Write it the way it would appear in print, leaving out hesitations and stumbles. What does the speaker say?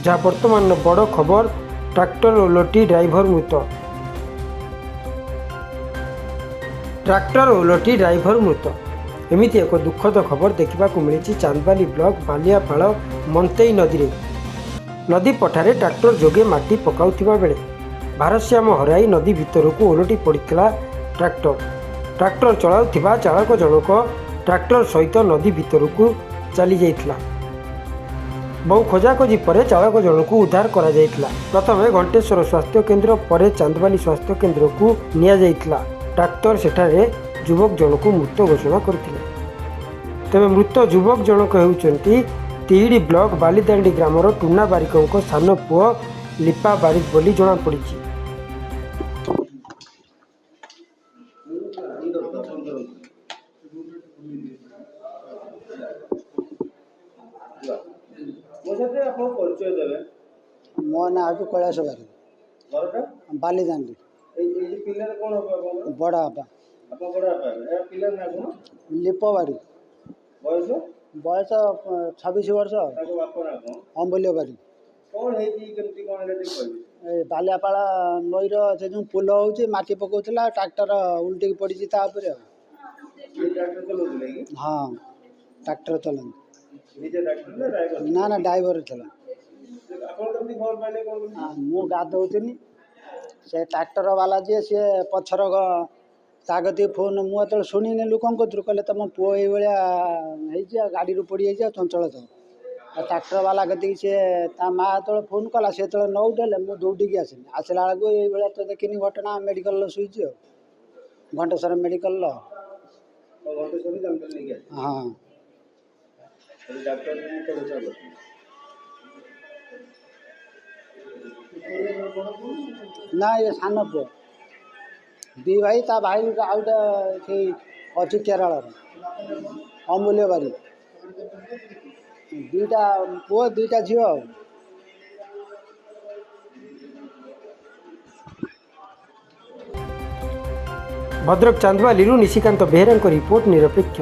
जहाँ बर्तमान बड़ खबर ट्रैक्टर ओलटी ड्राइवर मृत। ट्रैक्टर ओलटी ड्राइवर मृत एमिति एक दुखद खबर देखा मिली चांदबाली ब्लॉक बालियापाल मंतेई नदी पठारे ट्रैक्टर जोगे माटी पकाउथिबा बेले भारसाम्य हराई नदी भितरकू ओलटी पड़ता ट्रैक्टर चलाउथिबा चालक जनक ट्रैक्टर सहित नदी भितरकू चली जाइथिला। बहु खोजाखोजी पर चालक जनक उद्धार करा जाइथिला। प्रथमे घंटेश्वर स्वास्थ्य केन्द्र पर चांदबाली स्वास्थ्य केन्द्र को निया जाइथिला। ट्रैक्टर सेठारे युवक जनक मृत घोषणा करथिले। तेबे मृत युवक जनक हेउचंती तिहिडी ब्लॉक बालीदांडी ग्रामर टुना बारिक सान पुओ लिपा बारिक बोली जणा पड़िछि। मो ना आज कैलाश बारी बालीदांडी बड़ा लिप बारी बयस 26 वर्ष अम्बुल्य बारी बालियापाल नईर से जो पुल हो माटी पकाउला ट्रैक्टर उल्टी पड़ी हाँ ट्रैक्टर चला ना ड्राइवर चला मु गाधौनी से ट्रैक्टर वाला जी सी पछर ताकती फोन मुझे शुणी लोक कहले तुम पुओ ये गाड़ी पड़ जाए चंचल तो ट्रैक्टर वाला कति सी माँ जो फोन कला से जो न उठेले मुझे दौड़ी आसनी आसला बेलू ये तो देखनी घटना मेडिकल शुची घंटेश्वर मेडिकल हाँ ना ये सान पुओ दी भाई ता भाई आउटा से अच्छी केरल अमूल्य बारी दुईटा पुओ दुईटा झील। भद्रक चांदबाली निशिकांत बेहेरा रिपोर्ट निरपेक्ष।